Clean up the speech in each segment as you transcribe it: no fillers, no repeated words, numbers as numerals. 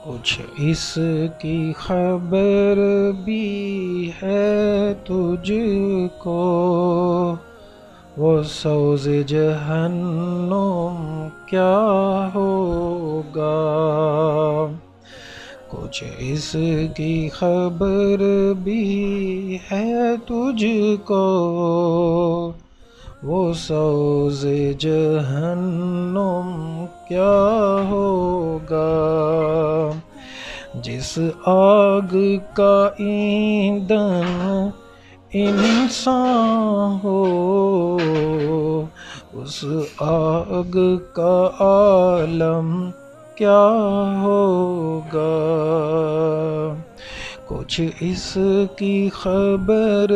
کچھ اس کی خبر بھی ہے تجھ کو، وہ سوز جہنم کیا ہوگا؟ کچھ اس کی خبر بھی ہے تجھ کو، وہ سوز جہنم کیا ہوگا؟ جس آگ کا ایندھن انسان ہو، اس آگ کا عالم کیا ہوگا؟ کچھ اس کی خبر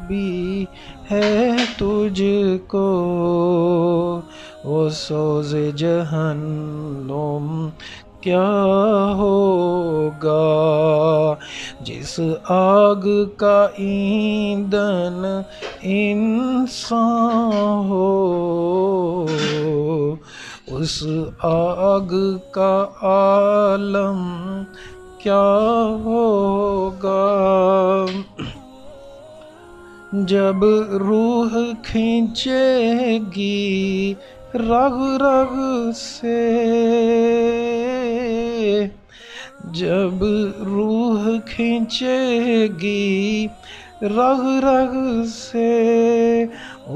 بھی ہے تجھ کو، وہ سوز جہنم کیا ہوگا؟ جس آگ کا ایندھن انسان ہو، اس آگ کا عالم کیا ہوگا؟ جب روح کھینچے گی رگ رگ سے، جب روح کھینچے گی رگ رگ سے،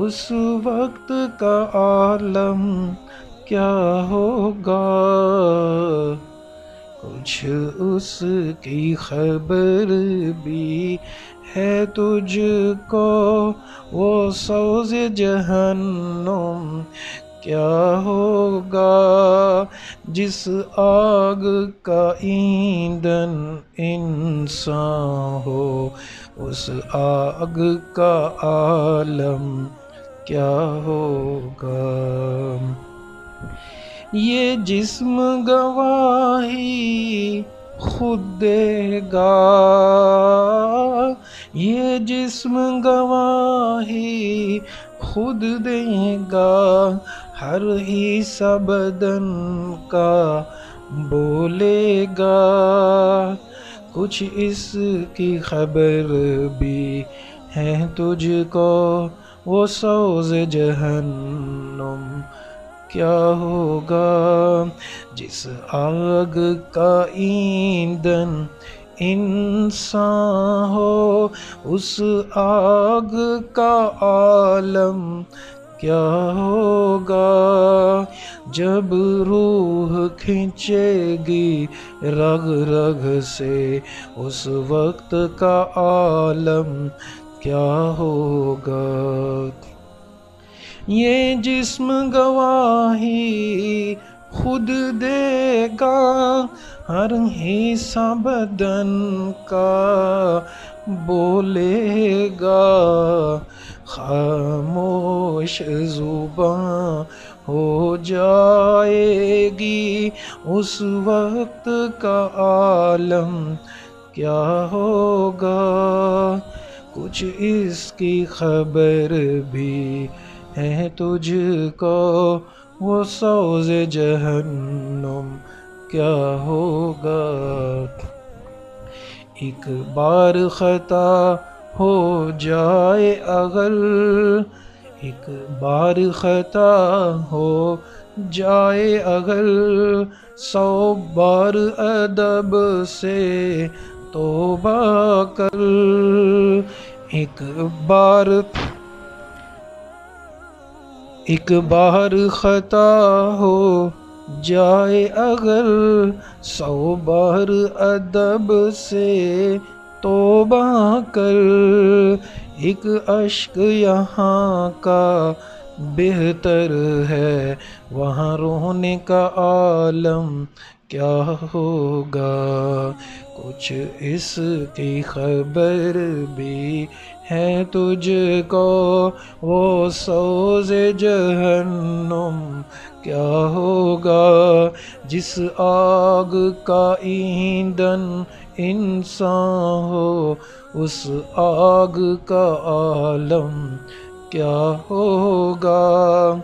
اس وقت کا عالم کیا ہوگا؟ کچھ اس کی خبر بھی ہے تجھ کو، وہ سوز جہنم کیا ہوگا؟ جس آگ کا ایندھن انسان ہو، اس آگ کا عالم کیا ہوگا؟ یہ جسم گواہی خود دے گا، یہ جسم گواہی خود دے گا، ہر حصہ بدن کا بولے گا۔ کچھ اس کی خبر بھی ہے تجھ کو، وہ سوز جہنم کیا ہوگا؟ جس آگ کا ایندھن انسان ہو، اس آگ کا عالم کیا ہوگا؟ جب روح کھینچے گی رگ رگ سے، اس وقت کا عالم کیا ہوگا؟ یہ جسم گواہی خود دے گا، ہر حصہ بدن کا بولے گا، خاموش زباں ہو جائے گی، اس وقت کا عالم کیا ہوگا؟ کچھ اس کی خبر بھی ہے تجھ کو، وہ سوز جہنم کیا ہوگا؟ ایک بار خطا ہو جائے اگر، ایک بار خطا ہو جائے اگر، 100 بار ادب سے توبہ کر۔ ایک بار خطا ہو جائے اگر، 100 بار ادب سے توبہ کر۔ ایک اشک یہاں کا بہتر ہے، وہاں رونے کا عالم کیا ہوگا؟ کچھ اس کی خبر بھی ہے تجھ کو، وہ سوز جہنم کیا ہوگا؟ جس آگ کا ایندھن انسان ہو، اس آگ کا عالم کیا ہوگا؟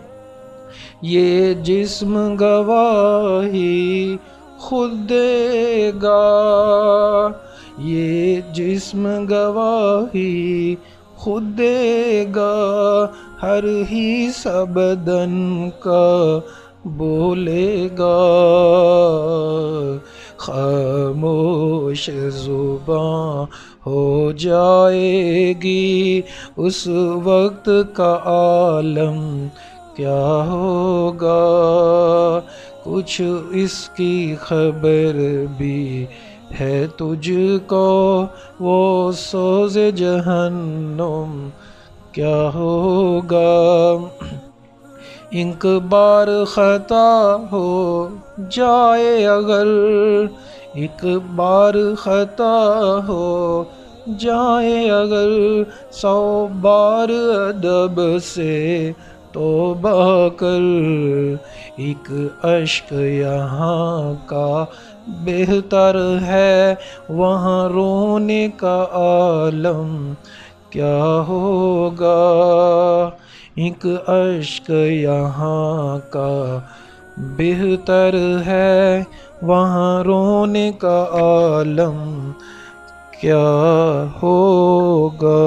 یہ جسم گواہی خود دے گا، یہ جسم گواہی خود دے گا، ہر حصہ بدن کا بولے گا، خاموش زباں ہو جائے گی، اس وقت کا عالم کیا ہوگا، کچھ اس کی خبر بھی ہے تجھ کو، وہ سوز جہنم کیا ہوگا، ایک بار خطا ہو جائے اگر، ایک بار خطا ہو جائے اگر، 100 بار ادب سے توبہ کر، ایک اشک یہاں کا بہتر ہے، وہاں رونے کا عالم کیا ہوگا، ایک اشک یہاں کا بہتر ہے، وہاں رونے کا عالم کیا ہوگا۔